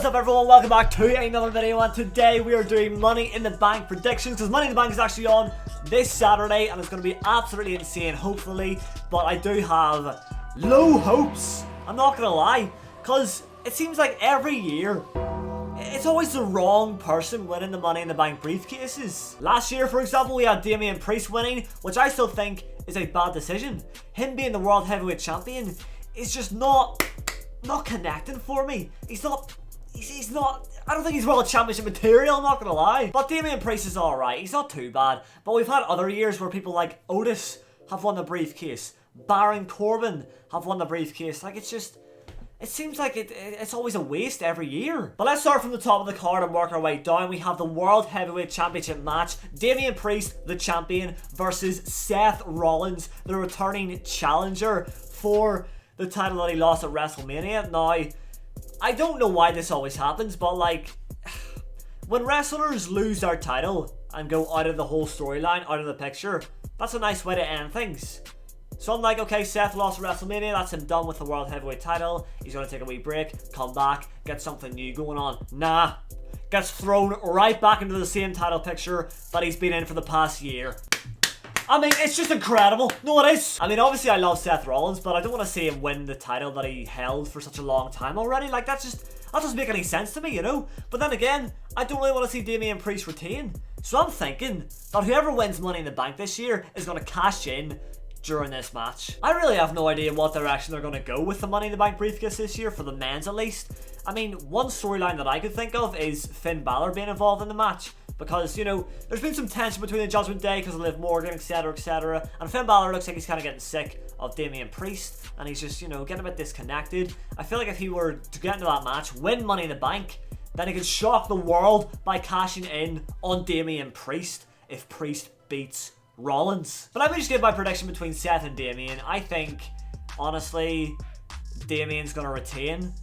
What is up everyone, welcome back to another video, and today we are doing Money in the Bank predictions, because Money in the Bank is actually on this Saturday and it's going to be absolutely insane, hopefully, but I do have low hopes, I'm not going to lie, because it seems like every year it's always the wrong person winning the Money in the Bank briefcases. Last year, for example, we had Damian Priest winning, which I still think is a bad decision. Him being the World Heavyweight Champion is just not connecting for me. He's not, I don't think he's World Championship material, I'm not gonna lie. But Damian Priest is alright, he's not too bad. But we've had other years where people like Otis have won the briefcase, Baron Corbin have won the briefcase. Like, it's just, it seems like it's always a waste every year. But let's start from the top of the card and work our way down. We have the World Heavyweight Championship match. Damian Priest, the champion, versus Seth Rollins, the returning challenger for the title that he lost at WrestleMania. Now, I don't know why this always happens, but like, when wrestlers lose their title and go out of the whole storyline, out of the picture, that's a nice way to end things. So I'm like, okay, Seth lost at WrestleMania, that's him done with the World Heavyweight title, he's going to take a wee break, come back, get something new going on. Nah, gets thrown right back into the same title picture that he's been in for the past year. I mean, it's just incredible. No, it is. I mean, obviously I love Seth Rollins, but I don't want to see him win the title that he held for such a long time already. Like, that doesn't make any sense to me, you know? But then again, I don't really want to see Damian Priest retain. So I'm thinking that whoever wins Money in the Bank this year is going to cash in during this match. I really have no idea what direction they're going to go with the Money in the Bank briefcase this year, for the men's at least. I mean, one storyline that I could think of is Finn Balor being involved in the match. Because, you know, there's been some tension between the Judgment Day because of Liv Morgan, etc, etc. And Finn Balor looks like he's kind of getting sick of Damian Priest. And he's just, you know, getting a bit disconnected. I feel like if he were to get into that match, win Money in the Bank, then he could shock the world by cashing in on Damian Priest if Priest beats Rollins. But let me just give my prediction between Seth and Damian. I think, honestly, Damian's going to retain.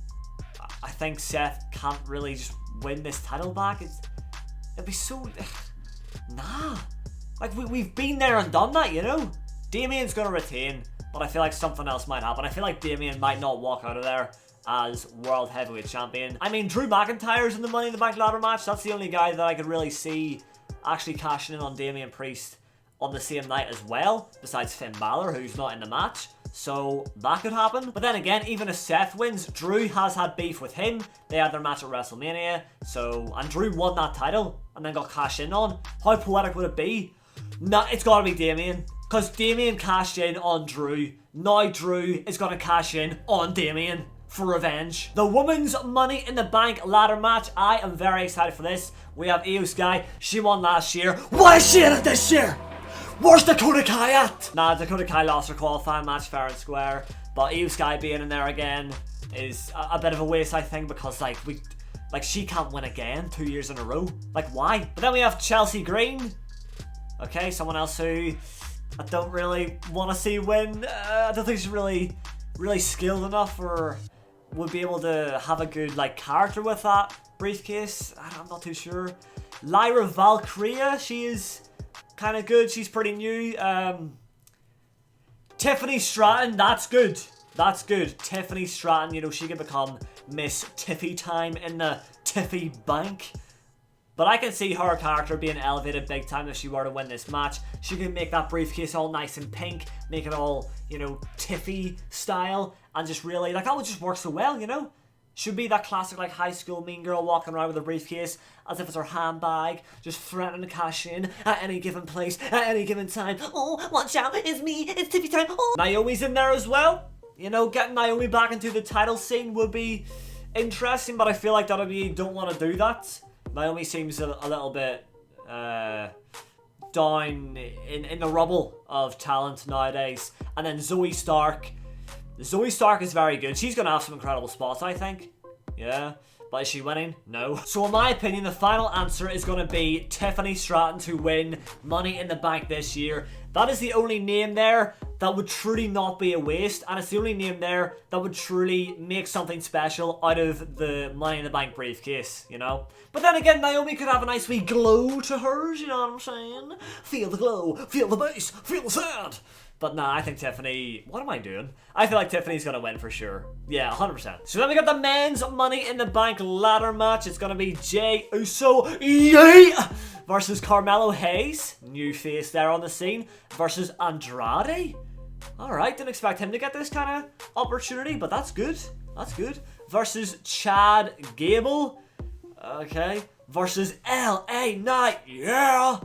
I think Seth can't really just win this title back. It'd be so... Nah. Like, we've been there and done that, you know? Damian's going to retain, but I feel like something else might happen. I feel like Damian might not walk out of there as World Heavyweight Champion. I mean, Drew McIntyre's in the Money in the Bank ladder match. That's the only guy that I could really see actually cashing in on Damian Priest on the same night as well, besides Finn Balor, who's not in the match. So that could happen. But then again, even if Seth wins, Drew has had beef with him. They had their match at WrestleMania, and Drew won that title and then got cashed in on. How poetic would it be? Nah, it's gotta be Damian, because Damian cashed in on Drew. Now Drew is gonna cash in on Damian for revenge. The women's Money in the Bank ladder match, I am very excited for this. We have Io Sky. She won last year. Why is she in it this year? Where's Dakota Kai at? Nah, Dakota Kai lost her qualifying match fair and square, but Io Sky being in there again is a bit of a waste, I think, because like she can't win again 2 years in a row. Like, why? But then we have Chelsea Green. Okay, someone else who I don't really want to see win. I don't think she's really skilled enough or would be able to have a good like character with that briefcase. I'm not too sure. Lyra Valkyria, she is kind of good. She's pretty new. Tiffany Stratton, that's good. That's good. Tiffany Stratton, you know, she could become Miss Tiffy time in the Tiffy Bank. But I can see her character being elevated big time if she were to win this match. She can make that briefcase all nice and pink, make it all, you know, Tiffy style, and just really, like, that would just work so well, you know? Should be that classic, like, high school mean girl walking around with a briefcase as if it's her handbag, just threatening to cash in at any given place, at any given time. Oh, watch out, it's me, it's Tiffy time. Oh. Naomi's in there as well. You know, getting Naomi back into the title scene would be interesting, but I feel like WWE don't want to do that. Naomi seems a little bit down in the rubble of talent nowadays. And then Zoe Stark. Zoe Stark is very good. She's going to have some incredible spots, I think. Yeah. But is she winning? No. So in my opinion, the final answer is going to be Tiffany Stratton to win Money in the Bank this year. That is the only name there that would truly not be a waste, and it's the only name there that would truly make something special out of the Money in the Bank briefcase, you know? But then again, Naomi could have a nice wee glow to hers, you know what I'm saying? Feel the glow, feel the bass, feel the sound. But nah, I think Tiffany... What am I doing? I feel like Tiffany's going to win for sure. Yeah, 100%. So then we got the men's Money in the Bank ladder match. It's going to be Jey Uso versus Carmelo Hayes. New face there on the scene. Versus Andrade. Alright, didn't expect him to get this kind of opportunity, but that's good. That's good. Versus Chad Gable. Okay. Versus LA Knight. Yeah.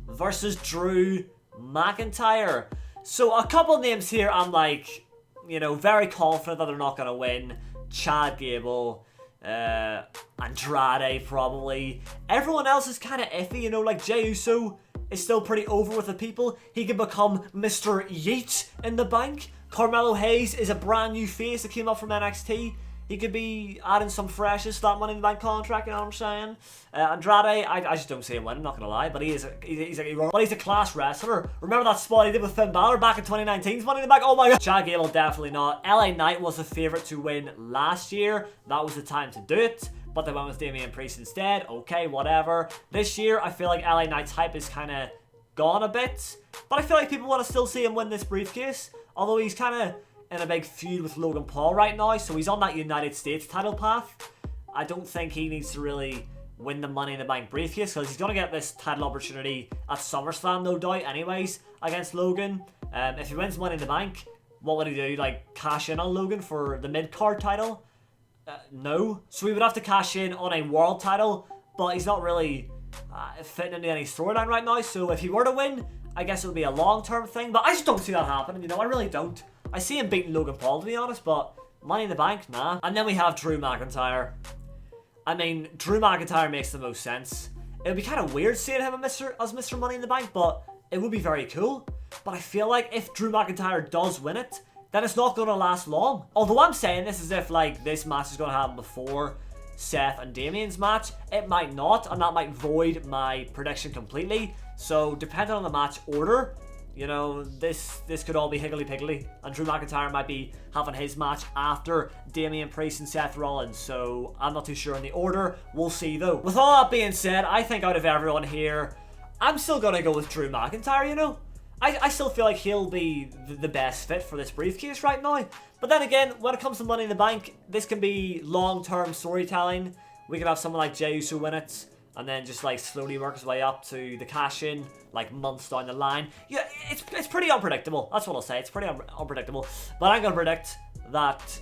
Versus Drew McIntyre. So a couple names here I'm like, you know, very confident that they're not going to win. Chad Gable, Andrade probably. Everyone else is kind of iffy, you know, like Jey Uso is still pretty over with the people. He could become Mr. Yeet in the Bank. Carmelo Hayes is a brand new face that came up from NXT. He could be adding some freshness to that Money in the Bank contract, you know what I'm saying? Andrade, I just don't see him winning, not gonna lie, but he's a class wrestler. Remember that spot he did with Finn Balor back in 2019's Money in the Bank? Oh my god. Chad Gable, definitely not. LA Knight was the favourite to win last year. That was the time to do it, but they went with Damian Priest instead. Okay, whatever. This year, I feel like LA Knight's hype is kind of gone a bit, but I feel like people want to still see him win this briefcase, although he's kind of in a big feud with Logan Paul right now, so he's on that United States title path. I don't think he needs to really win the Money in the Bank briefcase, because he's going to get this title opportunity at SummerSlam, no doubt, anyways, against Logan. If he wins Money in the Bank, what would he do? Like, cash in on Logan for the mid-card title? No. So he would have to cash in on a world title, but he's not really fitting into any storyline right now, so if he were to win, I guess it would be a long-term thing, but I just don't see that happening, you know, I really don't. I see him beating Logan Paul, to be honest, but Money in the Bank, nah. And then we have Drew McIntyre. I mean, Drew McIntyre makes the most sense. It would be kind of weird seeing him as Mr. Money in the Bank, but it would be very cool. But I feel like if Drew McIntyre does win it, then it's not going to last long. Although I'm saying this as if, like, this match is going to happen before Seth and Damian's match. It might not, and that might void my prediction completely. So, depending on the match order, you know, this could all be higgledy-piggledy, and Drew McIntyre might be having his match after Damian Priest and Seth Rollins, so I'm not too sure in the order. We'll see, though. With all that being said, I think out of everyone here, I'm still going to go with Drew McIntyre, you know? I still feel like he'll be the best fit for this briefcase right now. But then again, when it comes to Money in the Bank, this can be long-term storytelling. We could have someone like Jey Uso win it, and then just like slowly work his way up to the cash-in, like months down the line. Yeah, it's pretty unpredictable. That's what I'll say. It's pretty unpredictable. But I'm going to predict that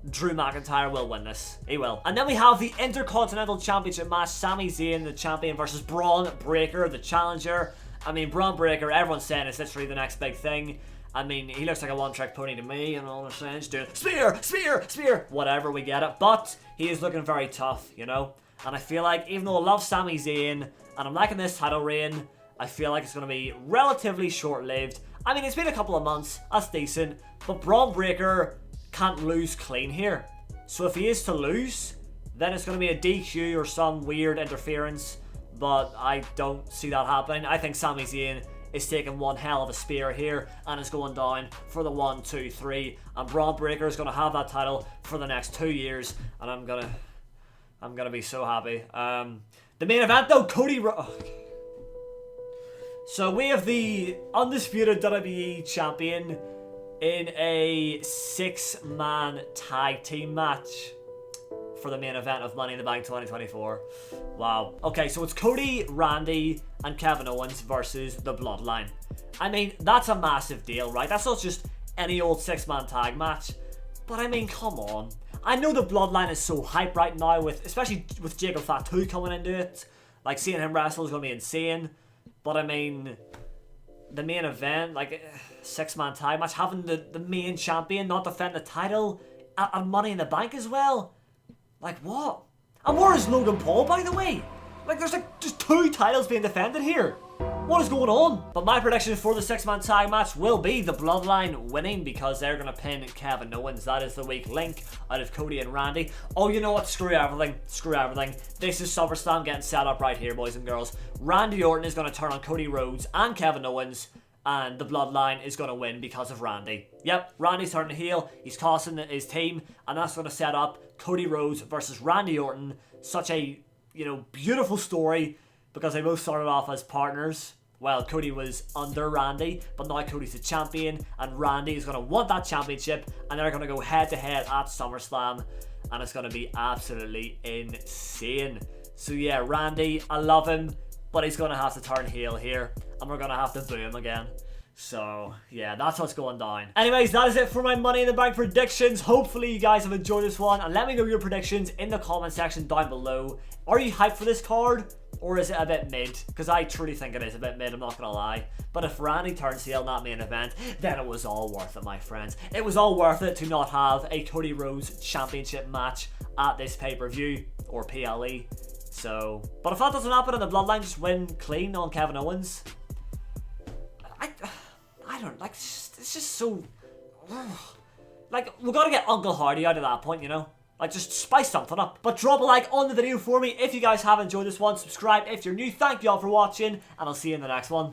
Drew McIntyre will win this. He will. And then we have the Intercontinental Championship match. Sami Zayn, the champion, versus Braun Breaker, the challenger. I mean, Braun Breaker, everyone's saying it's literally the next big thing. I mean, he looks like a one-trick pony to me, you know what I'm saying? Just doing spear, spear, spear, whatever, we get it. But he is looking very tough, you know? And I feel like, even though I love Sami Zayn, and I'm liking this title reign, I feel like it's going to be relatively short-lived. I mean, it's been a couple of months, that's decent, but Braun Breaker can't lose clean here. So if he is to lose, then it's going to be a DQ or some weird interference, but I don't see that happening. I think Sami Zayn is taking one hell of a spear here and is going down for the 1, 2, 3, and Braun Breaker is going to have that title for the next 2 years, and I'm gonna be so happy. The main event though, Cody So we have the undisputed WWE champion in a 6-man tag team match for the main event of Money in the Bank 2024. Wow. Okay, so it's Cody, Randy, and Kevin Owens versus the Bloodline. I mean, that's a massive deal, right? That's not just any old 6-man tag match. But I mean, come on. I know the Bloodline is so hype right now, especially with Jacob Fatu coming into it. Like, seeing him wrestle is going to be insane. But I mean, the main event, like, 6-man tag match, having the main champion not defend the title and Money in the Bank as well. Like, what? And where is Logan Paul, by the way? Like, there's like just 2 titles being defended here. What is going on? But my prediction for the 6-man tag match will be the Bloodline winning, because they're going to pin Kevin Owens. That is the weak link out of Cody and Randy. Oh, you know what? Screw everything. Screw everything. This is SummerSlam getting set up right here, boys and girls. Randy Orton is going to turn on Cody Rhodes and Kevin Owens, and the Bloodline is going to win because of Randy. Yep, Randy's turning heel. He's costing his team, and that's going to set up Cody Rhodes versus Randy Orton. Such a, you know, beautiful story, because they both started off as partners well, Cody was under Randy, but now Cody's the champion, and Randy is going to want that championship, and they're going to go head to head at SummerSlam, and it's going to be absolutely insane. So yeah, Randy, I love him, but he's going to have to turn heel here, and we're going to have to boo him again. So yeah, that's what's going down. Anyways, that is it for my Money in the Bank predictions. Hopefully you guys have enjoyed this one, and let me know your predictions in the comment section down below. Are you hyped for this card, or is it a bit mid? Because I truly think it is a bit mid, I'm not gonna lie. But if Randy turns heel in that main event, then it was all worth it, my friends. It was all worth it to not have a Cody Rhodes championship match at this pay-per-view, or PLE. So, but if that doesn't happen and the Bloodline just win clean on Kevin Owens, I don't, like, it's just so, like, we gotta get Uncle Hardy out of that point, you know? Like, just spice something up. But drop a like on the video for me if you guys have enjoyed this one. Subscribe if you're new. Thank you all for watching, and I'll see you in the next one.